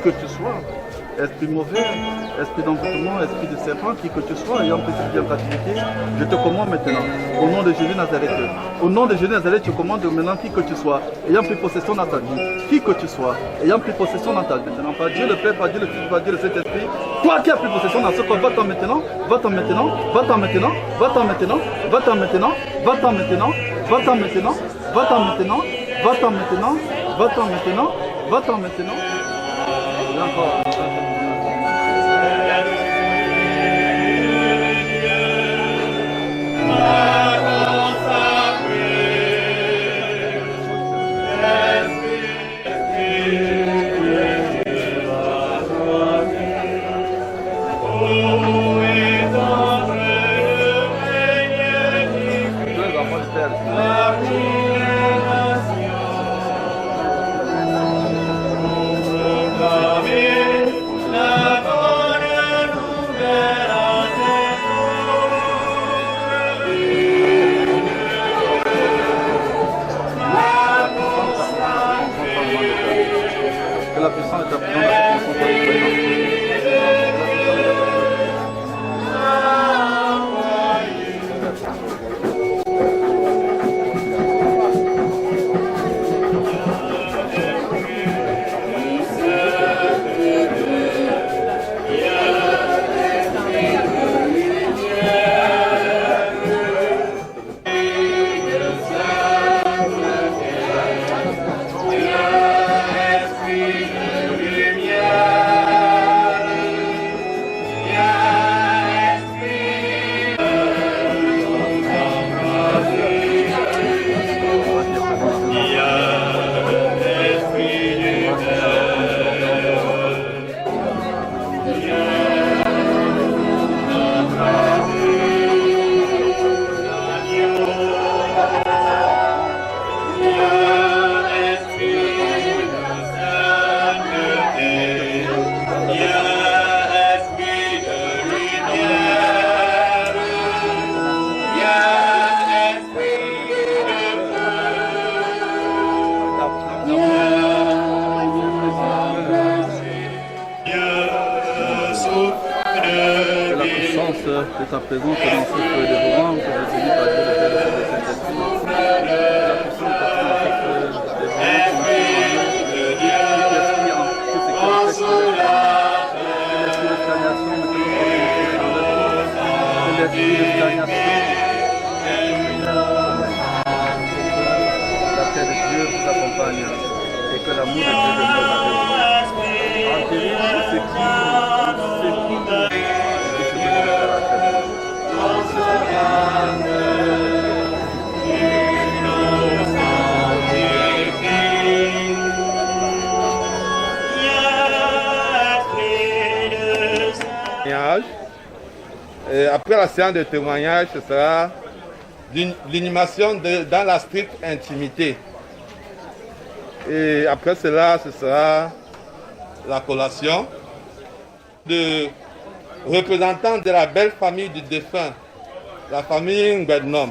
Que tu sois, esprit mauvais, esprit d'envoûtement, esprit de serpent, qui que tu sois, ayant pris cette bien gratuité, je te commande maintenant, au nom de Jésus Nazareth. Au nom de Jésus Nazareth, je commande maintenant qui que tu sois, ayant pris possession dans ta vie, qui que tu sois, ayant pris possession dans ta vie, maintenant, par Dieu le Père, par Dieu le Fils, par Dieu le Saint-Esprit, toi qui as pris possession dans ce corps, va-t'en maintenant, va-t'en maintenant, va-t'en maintenant, va-t'en maintenant, va-t'en maintenant, va-t'en maintenant, va-t'en maintenant, va-t'en maintenant, va-t'en maintenant, va-t'en maintenant, va-t'en maintenant. Encore. De ta présence dans ce feu dévorant, que je bénis par Dieu le Père et le Saint-Esprit. La puissance de ce feu dévorant, l'esprit de stagnation, la paix de Dieu vous accompagne et que l'amour de Dieu demeure avec vous. Enterrez ce qui après la séance de témoignage, ce sera l'inhumation dans la stricte intimité. Et après cela, ce sera la collation de représentants de la belle famille du défunt, la famille Ngwednom.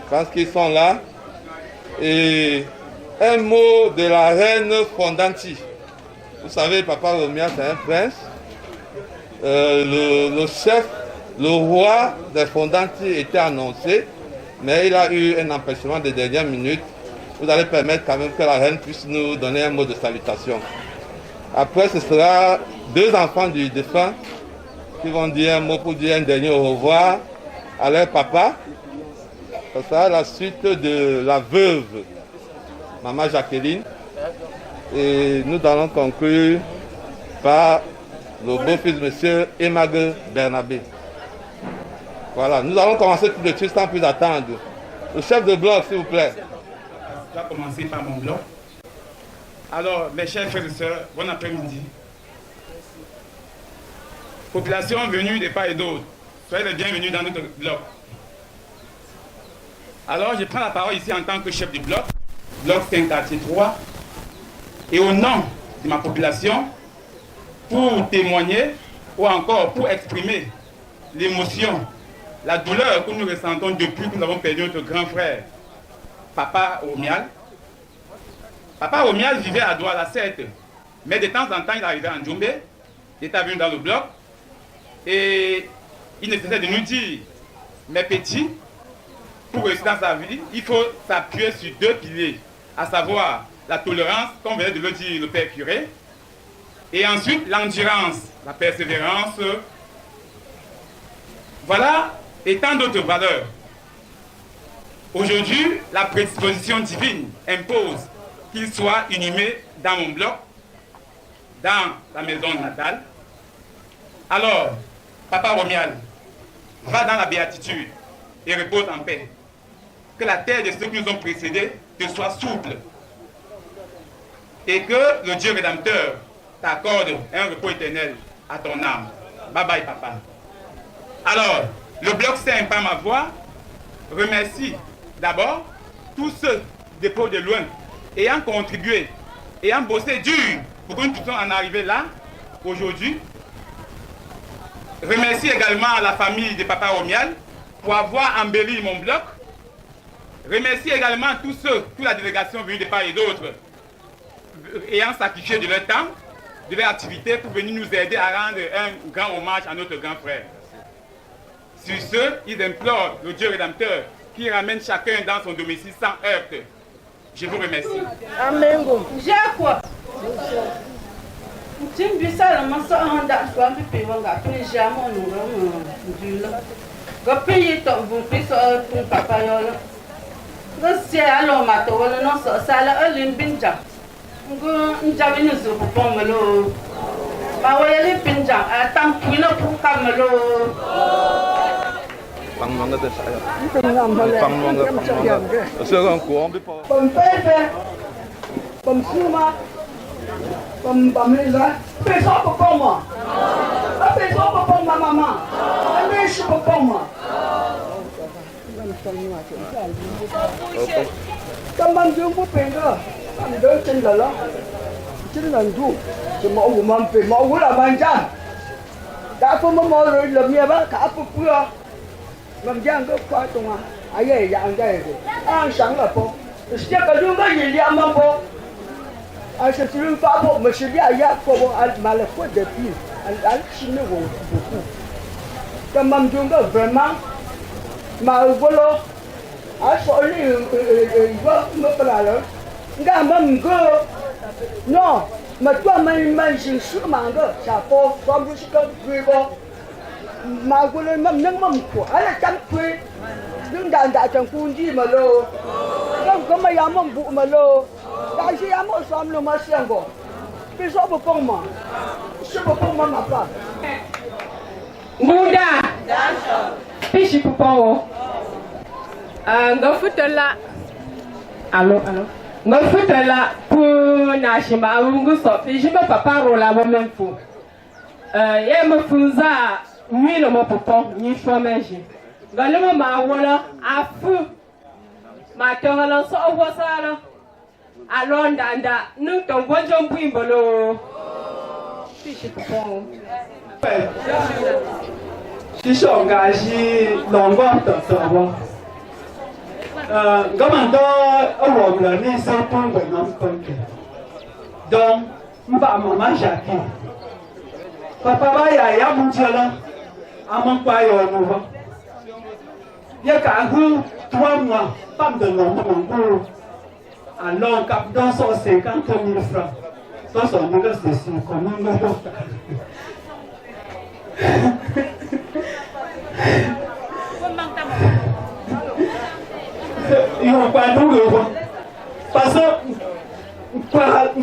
Je pense qu'ils sont là. Et un mot de la reine Fondanti. Vous savez, Papa Romia, c'est un prince. Le chef, le roi des Fondanti était annoncé, mais il a eu un empêchement de dernière minute. Vous allez permettre quand même que la reine puisse nous donner un mot de salutation. Après, ce sera deux enfants du défunt qui vont dire un mot pour dire un dernier au revoir à leur papa. Ce sera la suite de la veuve, Maman Jacqueline, Et nous allons conclure par le beau-fils, monsieur Emmague Bernabé. Voilà, nous allons commencer tout de suite sans plus attendre. Le chef de bloc, s'il vous plaît. Je vais commencer par mon bloc. Alors, mes chers frères et sœurs, bon après-midi. Population venue de part et d'autre, soyez les bienvenus dans notre bloc. Alors, je prends la parole ici en tant que chef du bloc 5 quartier 3, et au nom de ma population, pour témoigner ou encore pour exprimer l'émotion, la douleur que nous ressentons depuis que nous avons perdu notre grand frère, Papa Omial. Papa Omial vivait à Douala, certes, mais de temps en temps, il arrivait en Djombe, il était venu dans le bloc, et il ne cessait de nous dire, mes petits, pour réussir dans sa vie, il faut s'appuyer sur 2 piliers, à savoir la tolérance, comme venait de le dire le père curé, et ensuite l'endurance, la persévérance. Voilà, et tant d'autres valeurs. Aujourd'hui, la prédisposition divine impose qu'il soit inhumé dans mon bloc, dans la maison natale. Alors, Papa Romial, va dans la béatitude et repose en paix. Que la terre de ceux qui nous ont précédés te soit souple. Et que le Dieu rédempteur t'accorde un repos éternel à ton âme. Bye bye, Papa. Alors, le bloc 5 par ma voix remercie d'abord tous ceux des peaux de loin ayant contribué, ayant bossé dur pour que nous puissions en arriver là, aujourd'hui. Remercie également la famille de Papa Romial pour avoir embelli mon bloc. Remercie également tous ceux, toute la délégation venue de part et d'autre, ayant sacrifié de leur temps, de leur activité pour venir nous aider à rendre un grand hommage à notre grand frère. Sur ce, ils implorent le Dieu rédempteur qui ramène chacun dans son domicile sans heurte. Je vous remercie. Amen. J'ai quoi? Tim bisa la masa anda suam pi wanga pi jamo no dula. Go pi to bu pi so pu papa yo. Go se alo ma to wala no so sala alin binja. Go njawi no zo po malo. Ba wa yele binja atam pu no pu kamalo. Bằng mong cái sữa con của ông biết bao. Bầm phê phê, bầm sư mà, bầm lên ra, phê số bọc bông mà, phê số bọc bông mà, anh biết số bọc bông mà. Tâm băng dương bút phê cơ, anh đỡ chân là đó, chân là thu, chỉ mẫu của mầm phê mẫu của là bàn chân, đã có mẫu rồi làm gì bác cả phục vừa. Làm giang có qua tung à, ai ấy dạng cái gì, ăn sáng là po, sẽ có những cái gì làm mà po, ai sẽ sử dụng pháp po, mà sử dụng ai po mà là có đẹp đi, anh xin nó cũng được, cái mâm chúng có vraiment mà vừa ai sợ đi vừa mất là rồi, cái mâm cơ, no, mà cho mình sử dụng mà cái sao po, xong rồi sẽ có người po. Mà cô lên mầm nâng mầm của là chăm quê nhưng đàn đại chẳng phun gì mà lô không có mấy ám mầm vụ mà lô đại sĩ ám ở xóm lô mà xem bộ cái số bộ phong mà số bộ phong mà ngập à Buddha pishi pupo ngofutela alo ngofutela pu na shima ungu so jima papa rola bo memfu ye mfunza Lui, le mot pour ni chômage. Galemo ma wala a feu. Ma tongala so wasala. Alonda nda nu ton bonjom buimbolo. Fiche pour. Si songa si longo to bo. Gamando awom la ni sa pon bo nam konke. Donc, mba mama Jackie. Papa ba ya munjala. Among quay rồi mù vâng, giờ cả hư thua mà băm được lòng mà mong cô, lòng cặp đó so sánh các thông như phật, so sánh những cái sự còn những cái đó, yêu quan đúng rồi không,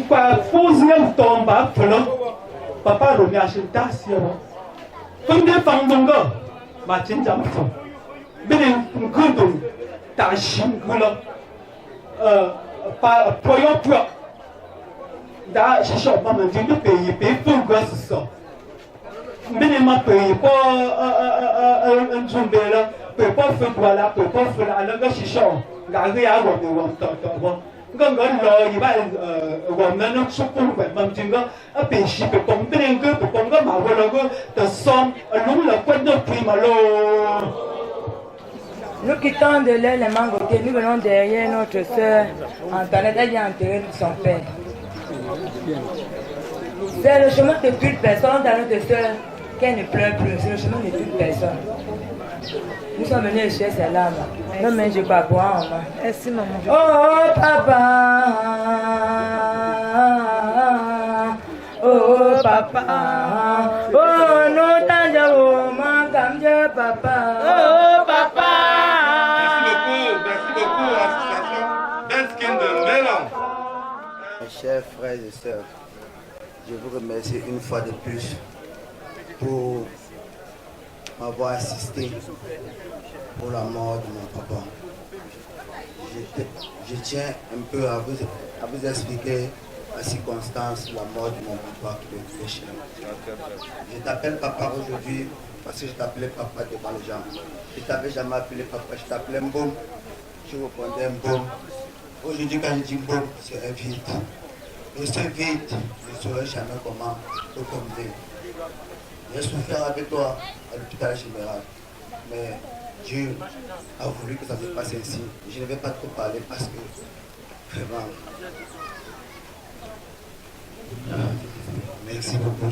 Kwa fuzi ya mtomba fulo papa romi ashintasi yo funde fangdongo ma chinja mfo bini nkundum ta shingula pa poyo pro da shisho mama jindu peyi pe fungo so bini ma peyi po njumbela pe po futwala pe po fula alanga shisho ga ga ya wo wo to ngân lo gì vậy gồm nó xúc cũng phải bằng chứng có ở biển xí bị bóng tên cứ bị bóng có màu rồi cứ từ xong đúng là quên được thì mà lo. Nous quittons de l'aile les mangotiers, nous venons derrière notre soeur Antoinette, elle vient enterrer son père. C'est le chemin de toute personne dans notre soeur qu'elle ne pleure plus, c'est le chemin de toute personne. Nous sommes venus chercher ces larmes. Non, mais je ne vais pas boire. Merci, maman. Oh, papa. Oh, papa. Oh, nous t'enjaillons, comme Dieu, papa. Oh, papa. Merci beaucoup, l'association Benskin de Mélan. Mes chers frères et sœurs, je vous remercie une fois de plus pour m'avoir assisté pour la mort de mon papa. Je tiens un peu à vous expliquer la circonstance de la mort de mon papa qui est décédé. Je t'appelle papa aujourd'hui parce que je t'appelais papa devant les gens. Je t'avais jamais appelé papa, je t'appelais Mboum. Je répondais Mboum. Aujourd'hui quand je dis Mboum, c'est un vide. Et ce vide, je ne saurais jamais comment le combler. J'ai souffert avec toi à l'hôpital général, mais Dieu a voulu que ça se passe ainsi. Je ne vais pas trop parler parce que, vraiment, merci beaucoup.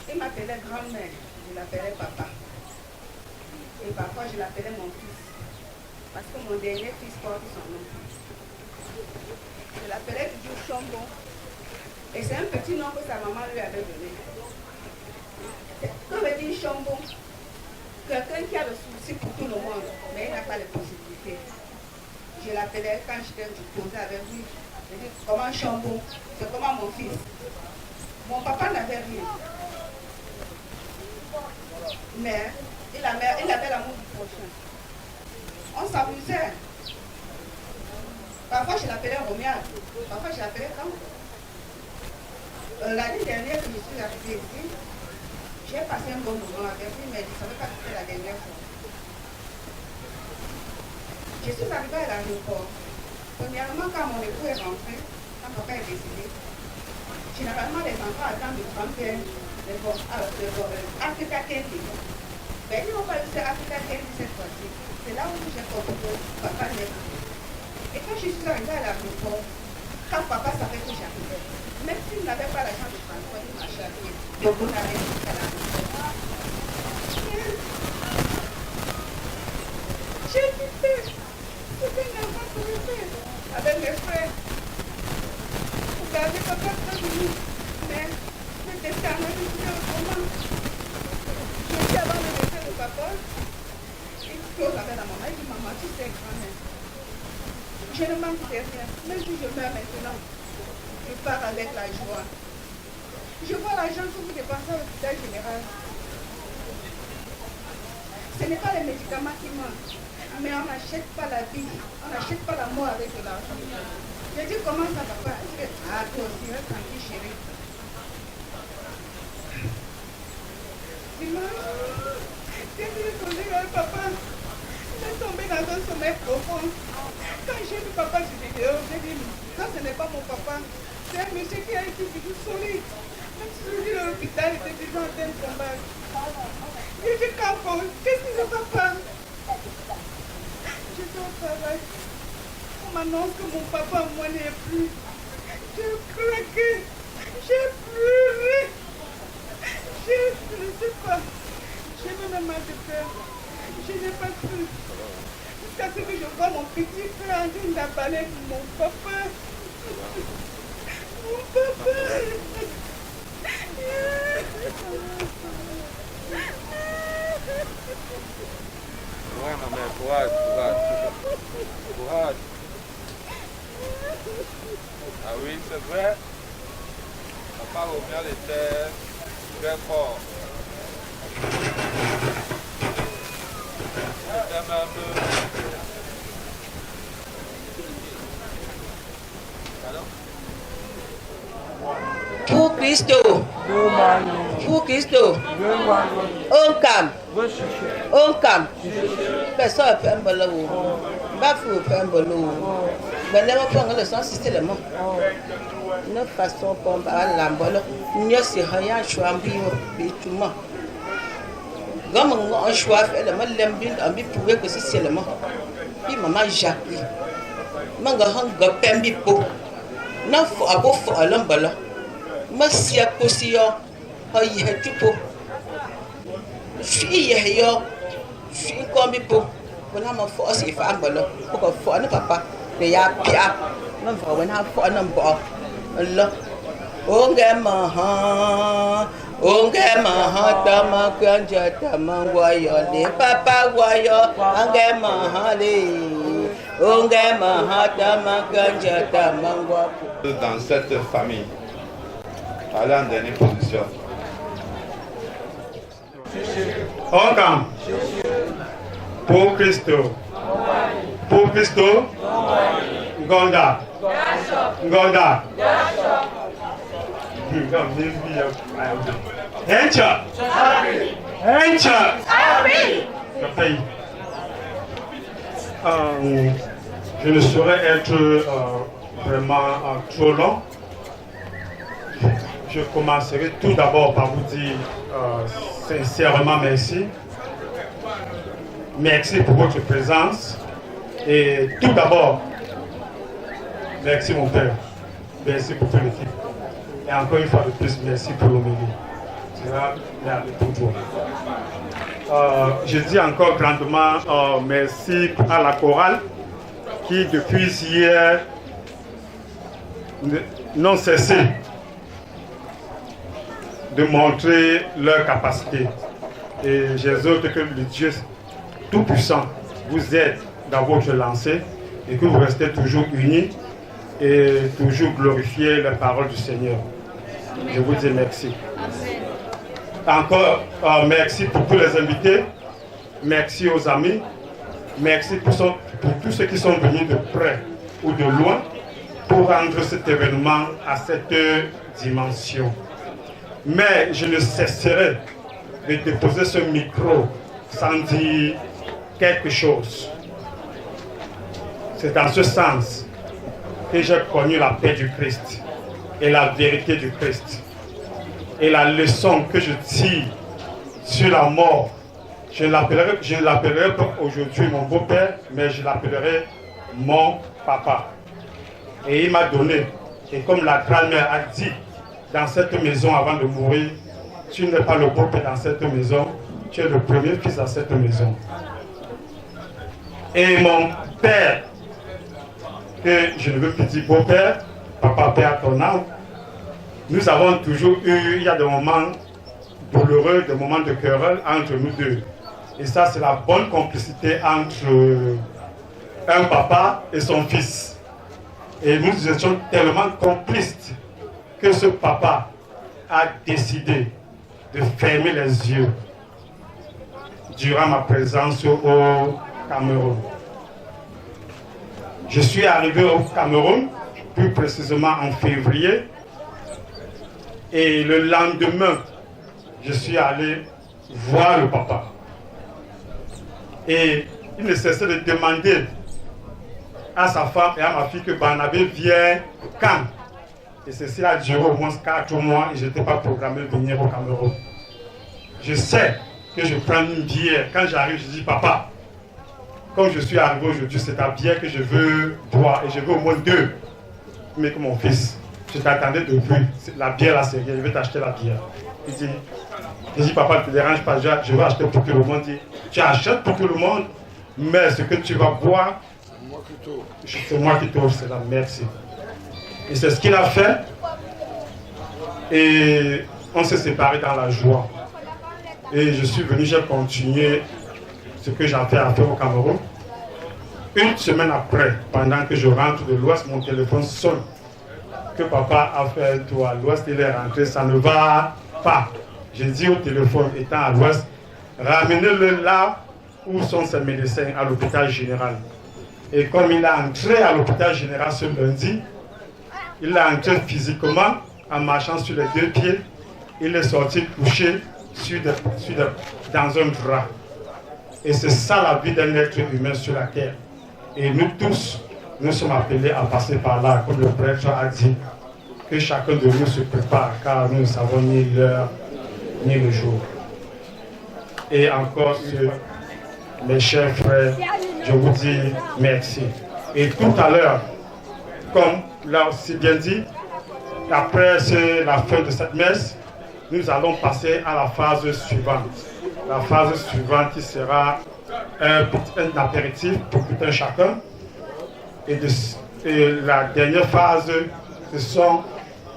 Il m'appelait grand-mère, je l'appelais papa. Et parfois je l'appelais mon fils, parce que mon dernier fils porte son nom. Je l'appelais toujours Chambon. Et c'est un petit nom que sa maman lui avait donné. Quand on dit Chambon, quelqu'un qui a le souci pour tout le monde, mais il n'a pas les possibilités. Je l'appelais quand j'étais posée avec lui. Je dis, comment Chambon? C'est comment mon fils? Mon papa n'avait rien. Mais il avait l'amour du prochain. On s'amusait. Parfois je l'appelais Roméa, parfois je l'appelais Camp. L'année dernière que je suis arrivée ici, j'ai passé un bon moment avec lui, mais je ne savais pas que c'était la dernière fois. Je suis arrivée à l'aéroport. Premièrement, quand mon époux est rentré, quand papa est décédé, généralement les enfants attendent de prendre Africa Candy. Mais ils n'ont pas eu Africa Candy cette fois-ci. C'est là où j'ai compris que papa n'est pas. Et quand je suis arrivée à l'aéroport, quand papa savait que j'arrivais, même s'il n'avait pas l'argent de transport, il m'a chargé. Donc on avait jusqu'à l'aéroport. J'ai quitté ce que n'avait pas pu faire avec mes frères. Pour garder papa près de nous. Mais le destin m'a dit que autrement. Je suis avant de laisser le papa. Il close avec la maman. Il dit, maman, tu sais, grand-mère. Je ne manque de rien. Même si je meurs maintenant, je pars avec la joie. Je vois l'argent que vous dépensez au hôpital général. Ce n'est pas les médicaments qui manquent. Mais on n'achète pas la vie. On n'achète pas l'amour avec de l'argent. Je dis, comment ça va pas? Il dit, ah, toi aussi, reste tranquille, chérie. Dimanche, j'ai dit, papa, j'ai tombé dans un sommeil profond. Quand j'ai vu papa sur vidéo, j'ai dit, ça ce n'est pas mon papa. C'est un monsieur qui a été toujours solide. Même si je dis à l'hôpital, il était toujours en train de combattre. J'ai dit, Campo, qu'est-ce que c'est papa? J'étais au travail. On m'annonce que mon papa, moi, n'est plus. J'ai craqué. J'ai pleuré. Je ne sais pas. J'ai même mal de peur. Je n'ai pas cru. Jusqu'à ce que je vois mon petit frère en train d'appeler avec mon papa. Mon papa. Ouais, ma mère, courage, courage. Courage. Ah oui, c'est vrai. Papa Romuald était très fort. C'était même... Pour Christo, on cam, personne ne peut me le bafou peut me le mais ne pas le sens systématiquement. Une façon pour la bolo, mieux c'est rien choix bitument. Comme on choix fait le mal l'embine en bi prouver que c'est seulement. Puis maman Jacques, manga hanga pembi po. Na fo abo fo alambala. Masia kosio ayi hetupo fi yeyo fi kombi po wona ma fo si fa ambalo ko fo na papa de ya pia na fo wona fo na mbo Allah onge maha tama kwanja tama wayo le papa wayo onge maha le onge maha tama kwanja tama wayo. Dans cette famille, aller en dernière position. On camp. Pour Christo. Pour Christo. Gonda. Gonda. Hencha. Hencha. Le pays. Je ne saurais être vraiment trop long. Je commencerai tout d'abord par vous dire sincèrement merci. Merci pour votre présence. Et tout d'abord, merci mon père. Merci pour toute l'équipe. Et encore une fois de plus, merci pour l'homélie. C'est pour toi. Je dis encore grandement merci à la chorale qui depuis hier n'ont cessé de montrer leur capacité. Et j'exhorte que le Dieu Tout-Puissant vous aide dans votre lancée et que vous restez toujours unis et toujours glorifier la parole du Seigneur. Je vous dis merci. Encore merci pour tous les invités, merci aux amis, merci pour tous ceux qui sont venus de près ou de loin pour rendre cet événement à cette dimension. Mais je ne cesserai de déposer ce micro sans dire quelque chose. C'est dans ce sens que j'ai connu la paix du Christ et la vérité du Christ. Et la leçon que je tire sur la mort, je ne l'appellerai pas aujourd'hui mon beau-père, mais je l'appellerai mon papa. Et il m'a donné, et comme la grand-mère a dit, dans cette maison avant de mourir, tu n'es pas le beau-père dans cette maison, tu es le premier fils dans cette maison. Et mon père, que je ne veux plus dire beau-père, papa, père, ton âme, nous avons toujours eu, il y a des moments douloureux, des moments de querelle entre nous deux. Et ça, c'est la bonne complicité entre un papa et son fils. Et nous étions tellement complices que ce papa a décidé de fermer les yeux durant ma présence au Cameroun. Je suis arrivé au Cameroun, plus précisément en février, et le lendemain, je suis allé voir le papa. Et il ne cessait de demander à sa femme et à ma fille que Barnabé vienne quand. Et ceci a duré au moins 4 mois et je n'étais pas programmé de venir au Cameroun. Je sais que je prends une bière. Quand j'arrive, je dis, papa, comme je suis arrivé aujourd'hui, c'est ta bière que je veux boire. Et je veux au moins 2. Mais que mon fils, je t'attendais depuis. La bière là, c'est rien. Je vais t'acheter la bière. Il dit, papa, ne te dérange pas. Je vais acheter pour tout le monde. Tu achètes pour tout le monde, mais ce que tu vas boire, c'est moi qui t'offre cela. Merci. Et c'est ce qu'il a fait. Et on s'est séparés dans la joie. Et je suis venu, j'ai continué ce que j'avais à faire au Cameroun. Une semaine après, pendant que je rentre de l'Ouest, mon téléphone sonne. Que papa a fait un tour à l'Ouest, il est rentré, ça ne va pas. J'ai dit au téléphone, étant à l'Ouest, ramenez-le là où sont ses médecins, à l'hôpital général. Et comme il est entré à l'hôpital général ce lundi, il est entré physiquement en marchant sur les deux pieds. Il est sorti couché dans un drap. Et c'est ça la vie d'un être humain sur la terre. Et nous tous, nous sommes appelés à passer par là, comme le prêtre a dit, que chacun de nous se prépare, car nous ne savons ni l'heure, ni le jour. Et encore, mes chers frères, je vous dis merci. Et tout à l'heure, comme l'a aussi bien dit, après la fin de cette messe, nous allons passer à la phase suivante. La phase suivante qui sera un apéritif pour tout un chacun. Et la dernière phase, ce sont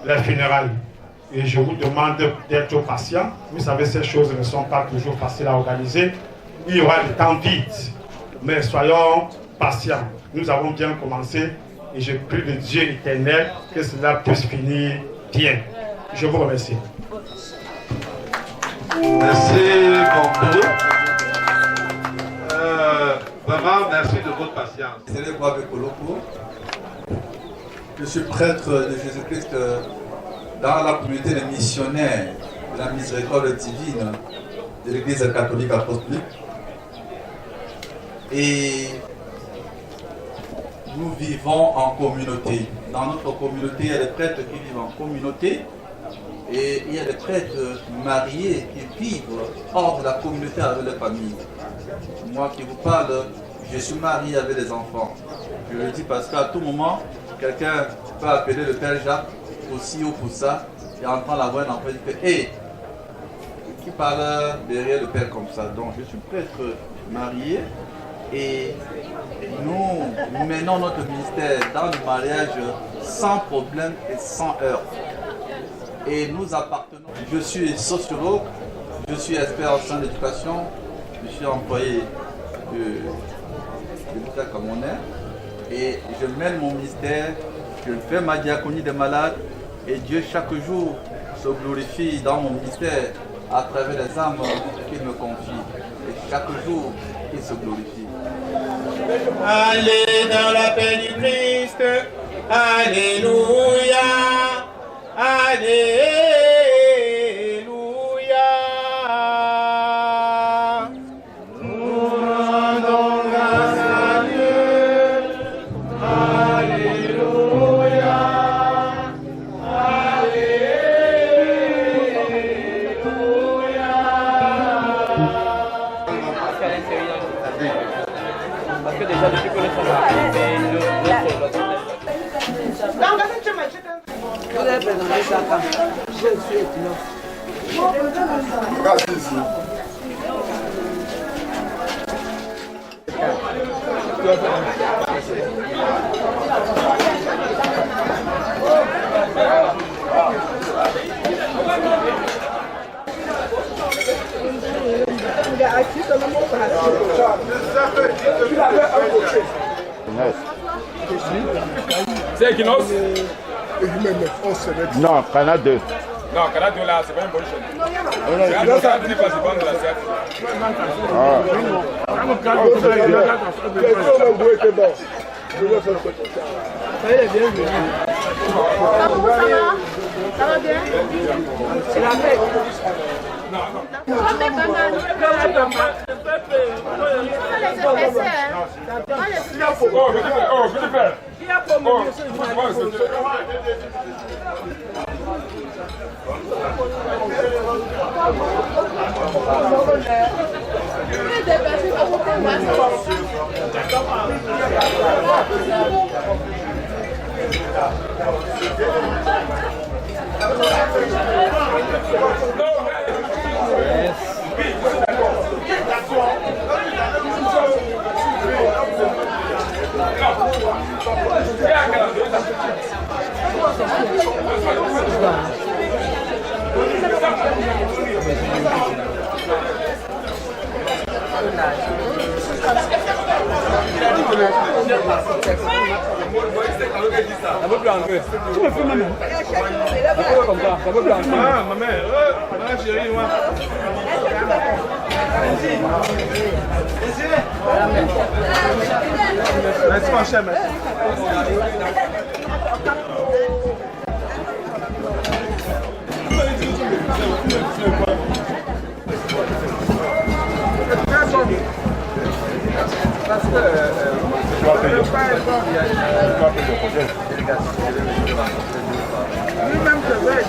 les funérailles. Et je vous demande d'être patient. Vous savez, ces choses ne sont pas toujours faciles à organiser. Il y aura du temps vite, mais soyons patients. Nous avons bien commencé et je prie de Dieu éternel que cela puisse finir bien. Je vous remercie. Merci beaucoup. Vraiment, merci de votre patience. Je suis prêtre de Jésus-Christ dans la communauté des missionnaires de la miséricorde divine de l'Église catholique apostolique. Et nous vivons en communauté. Dans notre communauté, il y a des prêtres qui vivent en communauté. Et il y a des prêtres mariés qui vivent hors de la communauté avec leur famille. Moi qui vous parle, je suis marié avec des enfants. Je le dis parce qu'à tout moment, quelqu'un peut appeler le Père Jacques pour ci ou pour ça, et entend la voix d'un enfant qui fait hey! Qui parle derrière le Père comme ça. Donc je suis prêtre marié et nous menons notre ministère dans le mariage sans problème et sans heurts. Et nous appartenons. Je suis sociologue, je suis expert en sciences d'éducation, je suis employé de l'État camerounais et je mène mon ministère, je fais ma diaconie des malades et Dieu chaque jour se glorifie dans mon ministère à travers les âmes qu'il me confie. Et chaque jour, il se glorifie. Allez dans la paix du Christ, Alléluia. Alléluia. Nous rendons grâce à Dieu. Alléluia. Parce que déjà depuis que nous sommes arrivés, Vous avez présenté ça quand je suis étudiant. Regarde ici. Il est assis comme un mot. Tu l'avais un cocher. C'est Equinox? Non, Cana 2. Non, Cana 2 là, c'est pas une bonne chose. C'est un ça dit pas c'est bon de la CF. Il est bienvenu. Ça va bien? C'est la fête. peut plus entrer. Tu me fais même. Ça peut comme ça, ça peut plus entrer. Ah, ma mère, chérie, moi. Merci, mon cher, merci. Parce que lui-même se veut,